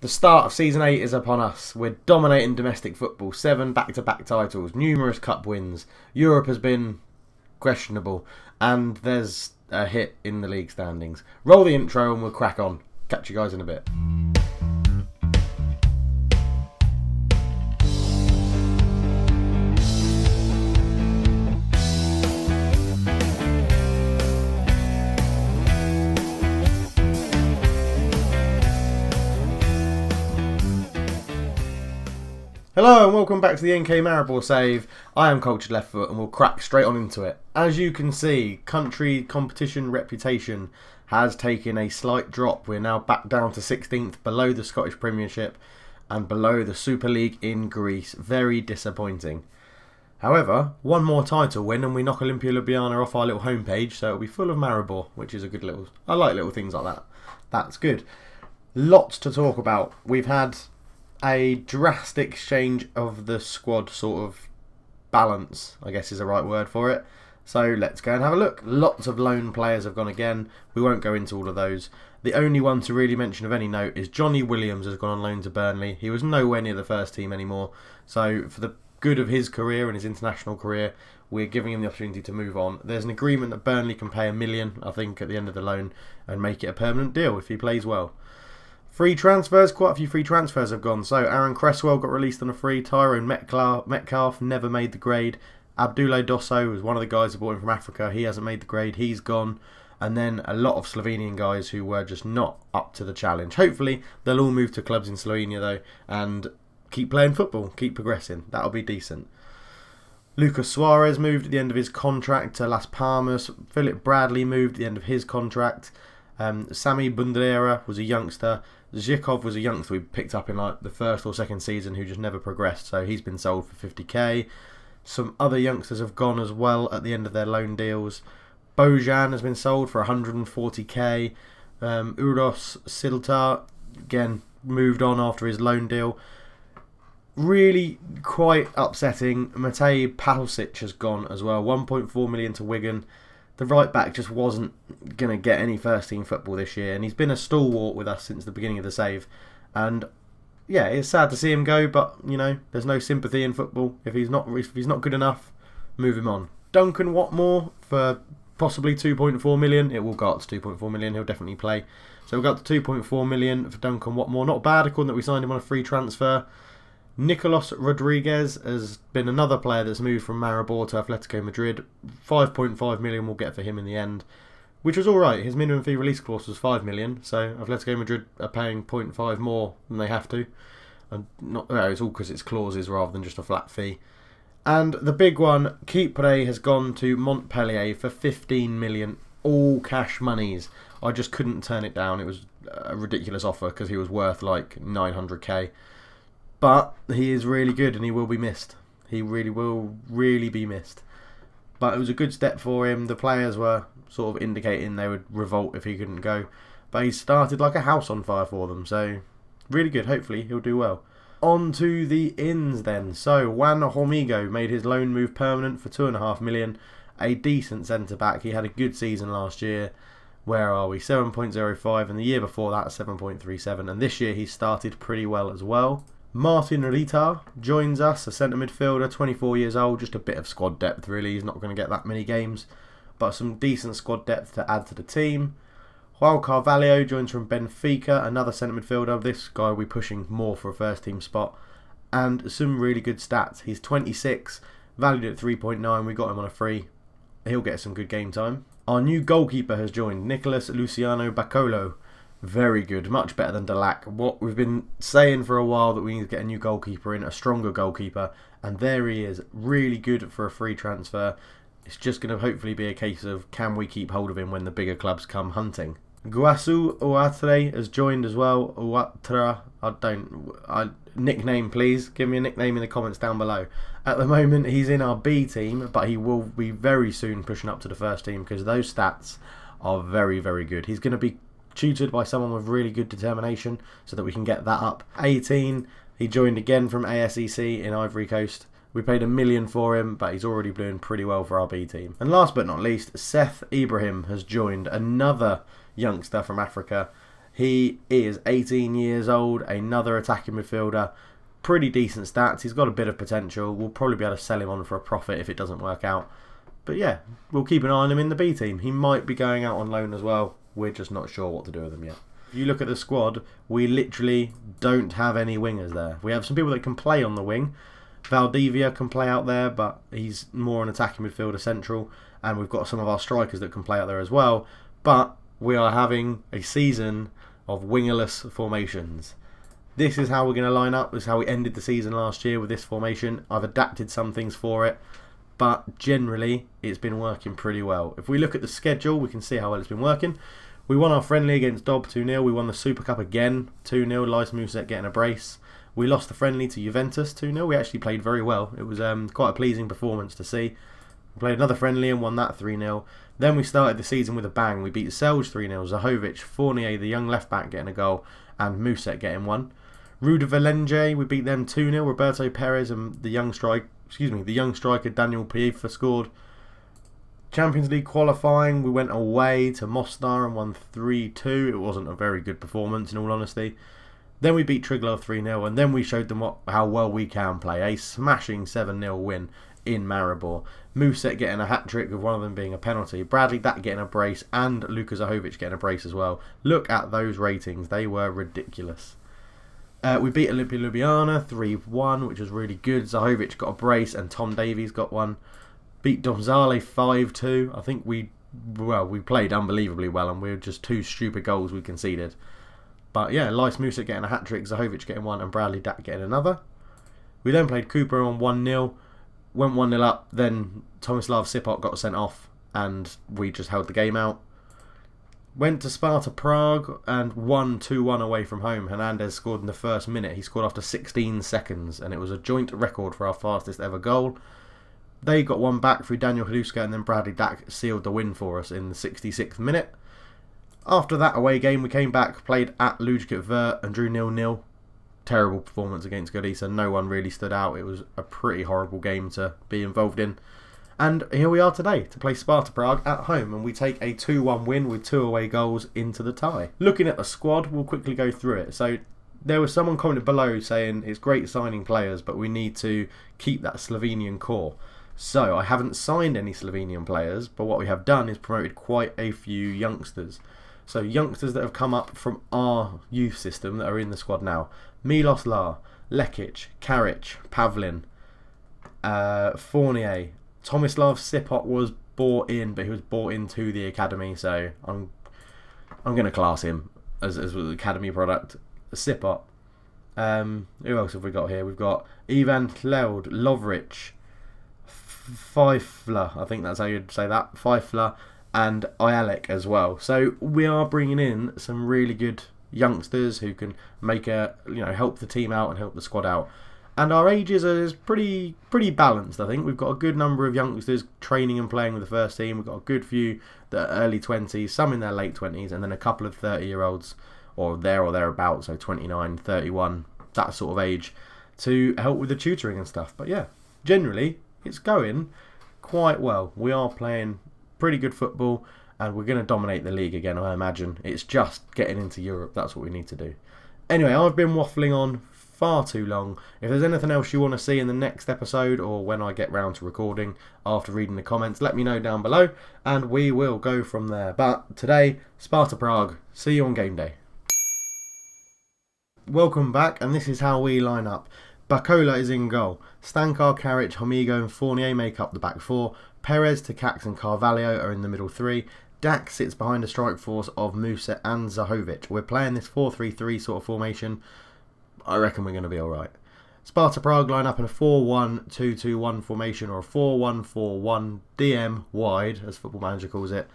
The start of Season 8 is upon us. We're dominating domestic football. 7 back-to-back titles. Numerous cup wins. Europe has been questionable. And there's a hit in the league standings. Roll the intro and we'll crack on. Catch you guys in a bit. Hello and welcome back to the NK Maribor save. I am Cultured Left Foot and we'll crack straight on into it. As you can see, country competition reputation has taken a slight drop. We're now back down to 16th, below the Scottish Premiership and below the Super League in Greece. Very disappointing. However, one more title win and we knock Olympia Ljubljana off our little homepage, so it'll be full of Maribor, which is a good little... I like little things like that. That's good. Lots to talk about. We've had a drastic change of the squad sort of balance, I guess is the right word for it. So let's go and have a look. Lots of loan players have gone again. We won't go into all of those. The only one to really mention of any note is Johnny Williams has gone on loan to Burnley. He was nowhere near the first team anymore. So for the good of his career and his international career, we're giving him the opportunity to move on. There's an agreement that Burnley can pay $1 million, I think, at the end of the loan and make it a permanent deal if he plays well. Free transfers, quite a few free transfers have gone. So Aaron Cresswell got released on a free. Tyrone Metcalf never made the grade. Abdoulaye Dosso was one of the guys who brought him from Africa. He hasn't made the grade. He's gone. And then a lot of Slovenian guys who were just not up to the challenge. Hopefully they'll all move to clubs in Slovenia though and keep playing football, keep progressing. That'll be decent. Lucas Suarez moved at the end of his contract to Las Palmas. Philip Bradley moved at the end of his contract. Sami Bundera was a youngster. Zhikov was a youngster we picked up in like the first or second season who just never progressed, so he's been sold for 50k. Some other youngsters have gone as well at the end of their loan deals. Bojan has been sold for 140k. Uros Silta, again, moved on after his loan deal. Really quite upsetting. Matej Palsic has gone as well, 1.4 million to Wigan. The right back just wasn't going to get any first team football this year, and he's been a stalwart with us since the beginning of the save. And yeah, it's sad to see him go, but you know, there's no sympathy in football. If he's not good enough, move him on. Duncan Watmore for possibly 2.4 million. It will go up to 2.4 million. He'll definitely play. So we'll go up to 2.4 million for Duncan Watmore. Not bad, according that we signed him on a free transfer. Nicolas Rodriguez has been another player that's moved from Maribor to Atletico Madrid. 5.5 million we'll get for him in the end, which was alright. His minimum fee release clause was 5 million, so Atletico Madrid are paying 0.5 more than they have to. And it's all because it's clauses rather than just a flat fee. And the big one, Kipre has gone to Montpellier for 15 million, all cash monies. I just couldn't turn it down. It was a ridiculous offer because he was worth like 900k. But he is really good and he will be missed. He really will be missed. But it was a good step for him. The players were sort of indicating they would revolt if he couldn't go. But he started like a house on fire for them. So really good. Hopefully he'll do well. On to the ins then. So Juan Hormigo made his loan move permanent for 2.5 million. A decent centre-back. He had a good season last year. Where are we? 7.05 and the year before that 7.37. And this year he started pretty well as well. Martin Rita joins us, a centre midfielder, 24 years old, just a bit of squad depth really. He's not going to get that many games, but some decent squad depth to add to the team. João Carvalho joins from Benfica, another centre midfielder. This guy will be pushing more for a first team spot, and some really good stats. He's 26, valued at 3.9. We got him on a free. He'll get some good game time. Our new goalkeeper has joined, Nicolas Luciano Bacolo. Very good, much better than Delac. What we've been saying for a while that we need to get a new goalkeeper in, a stronger goalkeeper, and there he is, really good for a free transfer. It's just going to hopefully be a case of can we keep hold of him when the bigger clubs come hunting. Guasu Ouatre has joined as well. Ouatra, nickname please, give me a nickname in the comments down below. At the moment he's in our B team, but he will be very soon pushing up to the first team because those stats are very good. He's going to be tutored by someone with really good determination so that we can get that up. 18, he joined again from ASEC in Ivory Coast. We paid $1 million for him, but he's already doing pretty well for our B team. And last but not least, Seth Ibrahim has joined, another youngster from Africa. He is 18 years old, another attacking midfielder. Pretty decent stats. He's got a bit of potential. We'll probably be able to sell him on for a profit if it doesn't work out. But yeah, we'll keep an eye on him in the B team. He might be going out on loan as well. We're just not sure what to do with him yet. If you look at the squad, we literally don't have any wingers there. We have some people that can play on the wing. Valdivia can play out there, but he's more an attacking midfielder central. And we've got some of our strikers that can play out there as well. But we are having a season of wingerless formations. This is how we're going to line up. This is how we ended the season last year with this formation. I've adapted some things for it, but generally it's been working pretty well. If we look at the schedule, we can see how well it's been working. We won our friendly against Dob 2-0. We won the Super Cup again 2-0. Lice Muset getting a brace. We lost the friendly to Juventus 2-0. We actually played very well. It was quite a pleasing performance to see. We played another friendly and won that 3-0. Then we started the season with a bang. We beat Selj 3-0. Zahovic, Fournier, the young left back, getting a goal, and Muset getting one. Ruda Valenge, we beat them 2-0. Roberto Perez and the young striker Daniel Piafa scored. Champions League qualifying, we went away to Mostar and won 3-2. It wasn't a very good performance, in all honesty. Then we beat Triglav 3-0, and then we showed them how well we can play. A smashing 7-0 win in Maribor. Muset getting a hat-trick, with one of them being a penalty. Bradley Dack getting a brace, and Luka Zahovic getting a brace as well. Look at those ratings. They were ridiculous. We beat Olimpia Ljubljana 3-1, which was really good. Zahovic got a brace and Tom Davies got one. Beat Domzale 5-2. I think we played unbelievably well, and we were just two stupid goals we conceded. But yeah, Lice Musa getting a hat-trick, Zahovic getting one, and Bradley Dack getting another. We then played Cooper on 1-0. Went 1-0 up, then Tomislav Sipot got sent off, and we just held the game out. Went to Sparta Prague and won 2-1 away from home. Hernandez scored in the first minute. He scored after 16 seconds, and it was a joint record for our fastest ever goal. They got one back through Daniel Haluska, and then Bradley Dack sealed the win for us in the 66th minute. After that away game, we came back, played at Lujkit Vert, and drew 0-0. Terrible performance against Gorica. No one really stood out. It was a pretty horrible game to be involved in. And here we are today to play Sparta Prague at home, and we take a 2-1 win with 2 away goals into the tie. Looking at the squad, we'll quickly go through it. So there was someone commented below saying it's great signing players, but we need to keep that Slovenian core. So I haven't signed any Slovenian players, but what we have done is promoted quite a few youngsters. So youngsters that have come up from our youth system that are in the squad now. Milos Lar, Lekic, Karic, Pavlin, Fournier. Tomislav Sipot was bought in, but he was bought into the academy, so I'm going to class him as an academy product. Sipot. Who else have we got here? We've got Ivan Tleld, Lovric, Fifler, I think that's how you'd say that, Fifler, and Ialek as well. So we are bringing in some really good youngsters who can help the team out and help the squad out. And our ages is pretty balanced, I think. We've got a good number of youngsters training and playing with the first team. We've got a good few that are early 20s, some in their late 20s, and then a couple of 30-year-olds or thereabouts, so 29, 31, that sort of age, to help with the tutoring and stuff. But yeah, generally, it's going quite well. We are playing pretty good football, and we're going to dominate the league again, I imagine. It's just getting into Europe. That's what we need to do. Anyway, I've been waffling on far too long. If there's anything else you want to see in the next episode, or when I get round to recording after reading the comments, let me know down below, and we will go from there. But today, Sparta Prague. See you on game day. Welcome back, and this is how we line up. Bacola is in goal. Stankar, Karic, Homigo and Fournier make up the back four. Perez, Takacs and Carvalho are in the middle three. Dack sits behind a strike force of Musa and Zahovic. We're playing this 4-3-3 sort of formation. I reckon we're going to be alright. Sparta Prague line up in a 4-1-2-2-1 formation, or a 4-1-4-1 DM wide, as Football Manager calls it.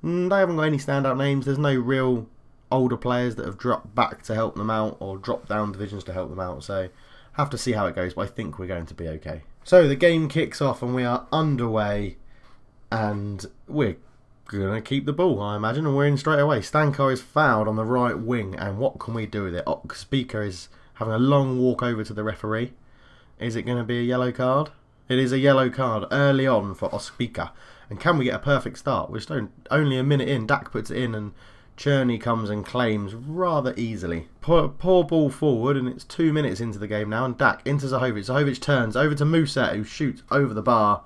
They haven't got any standout names. There's no real older players that have dropped back to help them out, or dropped down divisions to help them out, so have to see how it goes, but I think we're going to be okay. So the game kicks off and we are underway, and we're going to keep the ball, I imagine, and we're in straight away. Stankar is fouled on the right wing, and what can we do with it? Oxpeaker is having a long walk over to the referee. Is it going to be a yellow card? It is a yellow card early on for Oxpeaker. And can we get a perfect start? We're only a minute in. Dack puts it in, and Cherney comes and claims rather easily. Poor ball forward, and it's 2 minutes into the game now, and Dak into Zahovic. Zahovic turns over to Muset, who shoots over the bar,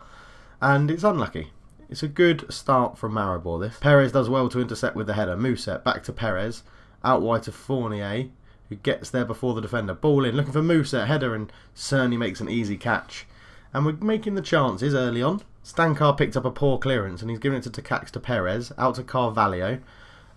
and it's unlucky. It's a good start from Maribor, this. Perez does well to intercept with the header. Muset back to Perez, out wide to Fournier, who gets there before the defender. Ball in, looking for Muset, header, and Cerny makes an easy catch. And we're making the chances early on. Stankar picked up a poor clearance, and he's giving it to Takacs to Perez, out to Carvalho.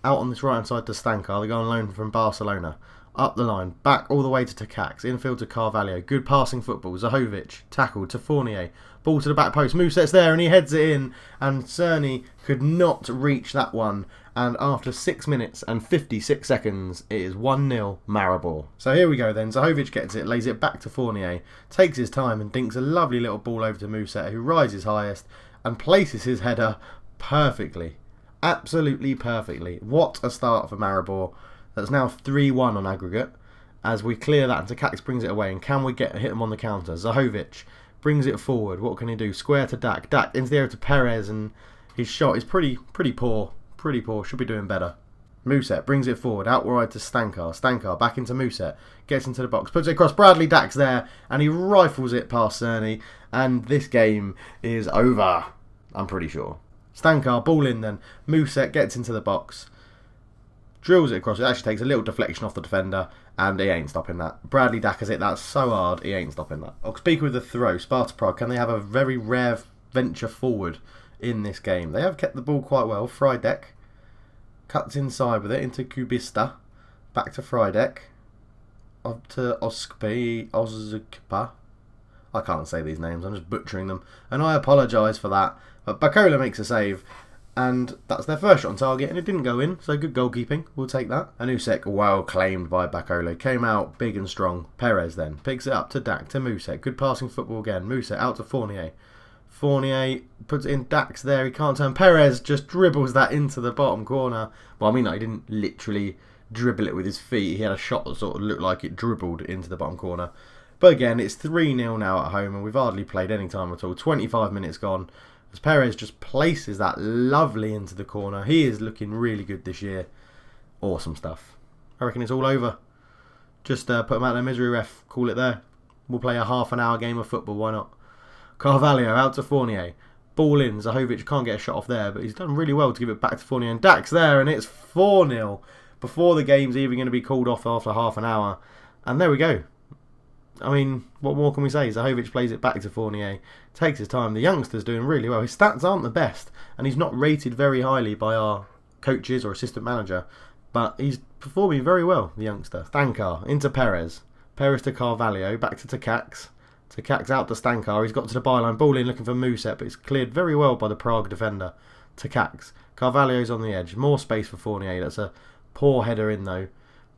Out on this right hand side to Stankar, they go on loan from Barcelona. Up the line, back all the way to Takacs, infield to Carvalho. Good passing football. Zahovic, tackled to Fournier. Ball to the back post. Muset's there and he heads it in. And Cerny could not reach that one. And after 6 minutes and 56 seconds, it is 1-0 Maribor. So here we go then. Zahovic gets it, lays it back to Fournier. Takes his time and dinks a lovely little ball over to Muset, who rises highest and places his header perfectly. Absolutely perfectly. What a start for Maribor. That's now 3-1 on aggregate. As we clear that, and Takacs brings it away. And can we hit him on the counter? Zahovic brings it forward. What can he do? Square to Dak. Dak into the area to Perez, and his shot is pretty poor. Pretty poor. Should be doing better. Muset brings it forward. Out wide to Stankar. Stankar back into Muset. Gets into the box. Puts it across. Bradley Dak's there. And he rifles it past Cerny. And this game is over. I'm pretty sure. Stankar, ball in then. Muset gets into the box. Drills it across. It actually takes a little deflection off the defender. And he ain't stopping that. Bradley Dak has it. That's so hard. He ain't stopping that. I'll speak with the throw. Sparta Prague. Can they have a very rare venture forward in this game? They have kept the ball quite well. Frydek cuts inside with it into Kubista. Back to Frydek. Up to Ozkpa. I can't say these names. I'm just butchering them. And I apologise for that. But Bacola makes a save, and that's their first shot on target, and it didn't go in, so good goalkeeping. We'll take that. Anusek, well claimed by Bacola. Came out big and strong. Perez then picks it up to Dak, to Muset. Good passing football again. Muset out to Fournier. Fournier puts it in. Dak's there. He can't turn. Perez just dribbles that into the bottom corner. Well, I mean, he didn't literally dribble it with his feet. He had a shot that sort of looked like it dribbled into the bottom corner. But again, it's 3-0 now at home, and we've hardly played any time at all. 25 minutes gone. As Perez just places that lovely into the corner. He is looking really good this year. Awesome stuff. I reckon it's all over. Just put them out of their misery, ref. Call it there. We'll play a half-an-hour game of football. Why not? Carvalho out to Fournier. Ball in. Zahovic can't get a shot off there, but he's done really well to give it back to Fournier. And Dak's there, and it's 4-0 before the game's even going to be called off after half an hour. And there we go. I mean, what more can we say? Zahovic plays it back to Fournier. Takes his time. The youngster's doing really well. His stats aren't the best, and he's not rated very highly by our coaches or assistant manager, but he's performing very well, the youngster. Stankar into Perez. Perez to Carvalho. Back to Takacs. Takacs out to Stankar. He's got to the byline. Ball in looking for Muset, but it's cleared very well by the Prague defender. Takacs. Carvalho's on the edge. More space for Fournier. That's a poor header in, though.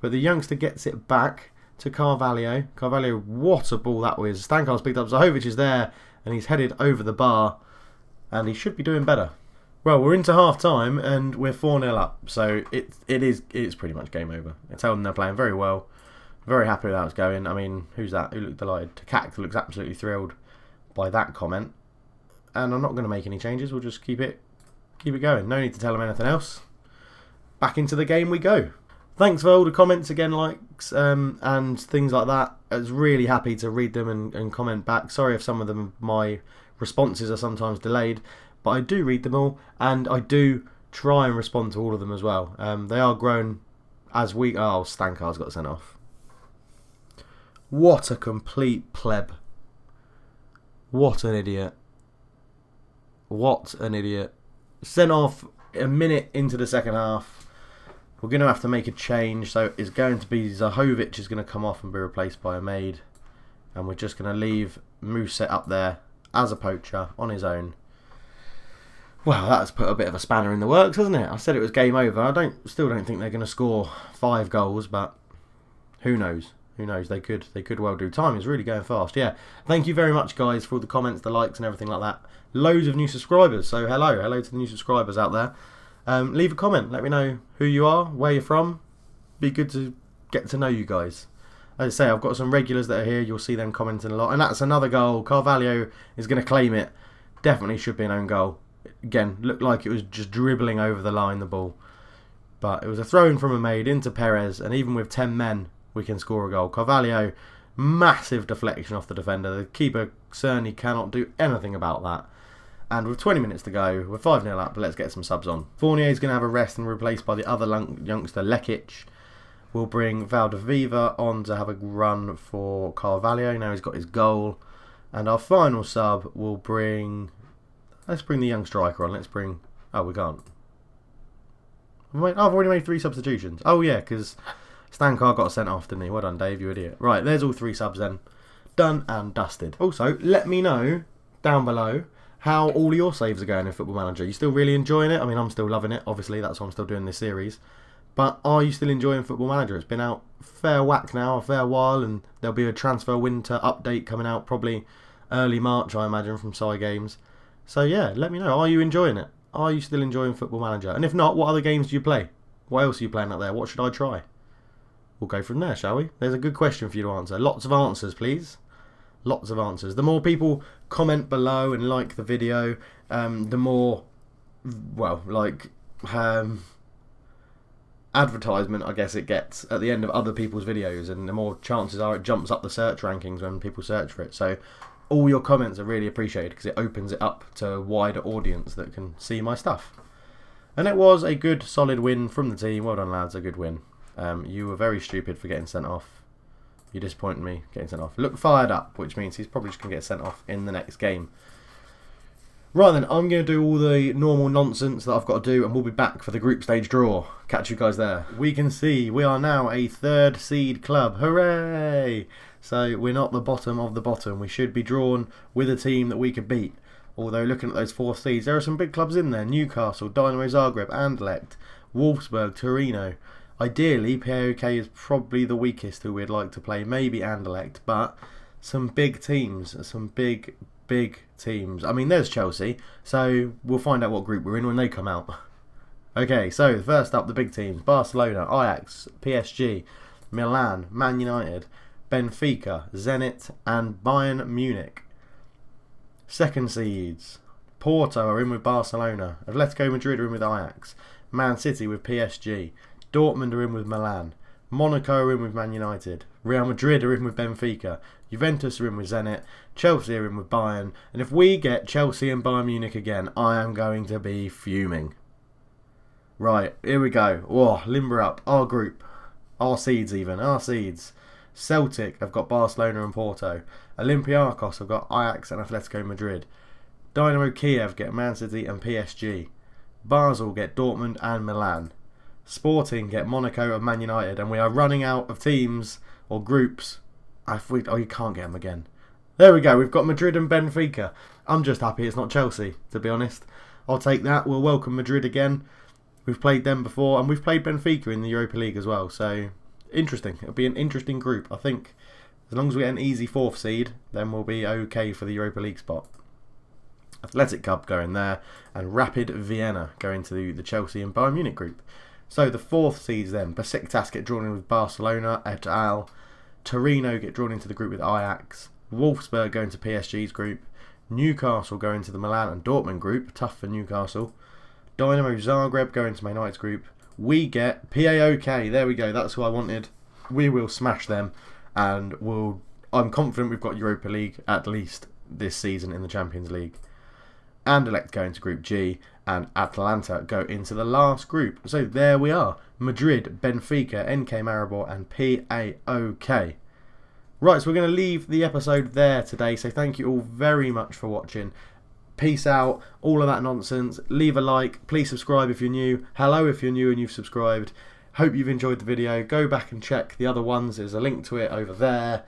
But the youngster gets it back to Carvalho. Carvalho, what a ball that was. Stankar's picked up. Zahovic is there, and he's headed over the bar, and he should be doing better. Well, we're into half time, and we're 4-0 up, so it is pretty much game over. I tell them they're playing very well. Very happy with how it's going. I mean, who's that? Who looked delighted? Takacs looks absolutely thrilled by that comment. And I'm not going to make any changes. We'll just keep it going. No need to tell them anything else. Back into the game we go. Thanks for all the comments again, likes and things like that. I was really happy to read them and comment back. Sorry if some of them, my responses are sometimes delayed, but I do read them all, and I do try and respond to all of them as well. They are grown as we... Oh, Stankar's got sent off. What a complete pleb. What an idiot. What an idiot. Sent off a minute into the second half. We're going to have to make a change. So it's going to be Zahovic is going to come off and be replaced by a maid. And we're just going to leave Muset up there as a poacher on his own. Well, that's put a bit of a spanner in the works, hasn't it? I said it was game over. I still don't think they're going to score 5 goals, but who knows? Who knows? They could well do. Time is really going fast. Yeah. Thank you very much, guys, for all the comments, the likes, and everything like that. Loads of new subscribers. So hello to the new subscribers out there. Leave a comment. Let me know who you are, where you're from. Be good to get to know you guys. As I say, I've got some regulars that are here. You'll see them commenting a lot. And that's another goal. Carvalho is going to claim it. Definitely should be an own goal. Again, looked like it was just dribbling over the line, the ball. But it was a throw-in from a maid into Perez, and even with 10 men, we can score a goal. Carvalho, massive deflection off the defender. The keeper certainly cannot do anything about that. And with 20 minutes to go, we're 5-0 up, but let's get some subs on. Fournier's going to have a rest and replaced by the other youngster, Lekic. We'll bring Valdivia on to have a run for Carvalho. Now he's got his goal. And our final sub will bring... Let's bring the young striker on. Let's bring... Oh, we can't. I've already made 3 substitutions. Oh, yeah, because Stankar got sent off, didn't he? Well done, Dave, you idiot. Right, there's all 3 subs then. Done and dusted. Also, let me know down below how all your saves are going in Football Manager. You still really enjoying it? I mean, I'm still loving it. Obviously, that's why I'm still doing this series. But are you still enjoying Football Manager? It's been out fair whack now, a fair while, and there'll be a transfer winter update coming out probably early March, I imagine, from Psy Games. So yeah, let me know. Are you enjoying it? Are you still enjoying Football Manager? And if not, what other games do you play? What else are you playing out there? What should I try? We'll go from there, shall we? There's a good question for you to answer. Lots of answers, please. Lots of answers. The more people comment below and like the video, the more, well, like, advertisement, I guess, it gets at the end of other people's videos, and the more chances are it jumps up the search rankings when people search for it. So all your comments are really appreciated because it opens it up to a wider audience that can see my stuff. And it was a good, solid win from the team. Well done, lads. A good win. You were very stupid for getting sent off. You disappointed me getting sent off. Look fired up, which means he's probably just going to get sent off in the next game. Right then, I'm going to do all the normal nonsense that I've got to do, and we'll be back for the group stage draw. Catch you guys there. We can see we are now a 3rd seed club. Hooray! So we're not the bottom of the bottom. We should be drawn with a team that we could beat. Although looking at those 4 seeds, there are some big clubs in there. Newcastle, Dynamo Zagreb, Anderlecht, Wolfsburg, Torino. Ideally, PAOK is probably the weakest who we'd like to play. Maybe Anderlecht, but some big teams, some big teams. I mean, there's Chelsea, so we'll find out what group we're in when they come out. Okay, so first up, the big teams. Barcelona, Ajax, PSG, Milan, Man United, Benfica, Zenit, and Bayern Munich. Second seeds. Porto are in with Barcelona. Atletico Madrid are in with Ajax. Man City with PSG. Dortmund are in with Milan. Monaco are in with Man United. Real Madrid are in with Benfica. Juventus are in with Zenit. Chelsea are in with Bayern. And if we get Chelsea and Bayern Munich again, I am going to be fuming. Right, here we go. Oh, limber up. Our group. Our seeds even. Our seeds. Celtic have got Barcelona and Porto. Olympiacos have got Ajax and Atletico Madrid. Dynamo Kiev get Man City and PSG. Basel get Dortmund and Milan. Sporting get Monaco and Man United, and we are running out of teams or groups. Oh, you can't get them again. There we go. We've got Madrid and Benfica. I'm just happy it's not Chelsea, to be honest. I'll take that. We'll welcome Madrid again. We've played them before, and we've played Benfica in the Europa League as well. So interesting. It'll be an interesting group. I think as long as we get an easy 4th seed, then we'll be okay for the Europa League spot. Athletic Club going there, and Rapid Vienna going to the Chelsea and Bayern Munich group. So the 4th seeds then. Besiktas get drawn in with Barcelona et al. Torino get drawn into the group with Ajax. Wolfsburg going to PSG's group. Newcastle going to the Milan and Dortmund group. Tough for Newcastle. Dynamo Zagreb going to Man United's group. We get PAOK. There we go. That's who I wanted. We will smash them. And I'm confident we've got Europa League at least this season in the Champions League. Anderlecht go into Group G, and Atalanta go into the last group. So there we are. Madrid, Benfica, NK Maribor, and PAOK. Right, so we're going to leave the episode there today. So thank you all very much for watching. Peace out, all of that nonsense. Leave a like. Please subscribe if you're new. Hello if you're new and you've subscribed. Hope you've enjoyed the video. Go back and check the other ones. There's a link to it over there.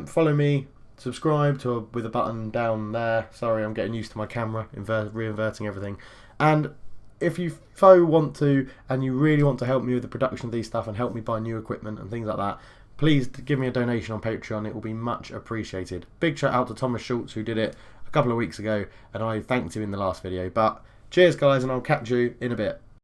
Follow me. Subscribe with a button down there. Sorry, I'm getting used to my camera, re-inverting everything. And if you want to, and you really want to help me with the production of these stuff and help me buy new equipment and things like that, please give me a donation on Patreon. It will be much appreciated. Big shout out to Thomas Schultz, who did it a couple of weeks ago, and I thanked him in the last video. But cheers guys, and I'll catch you in a bit.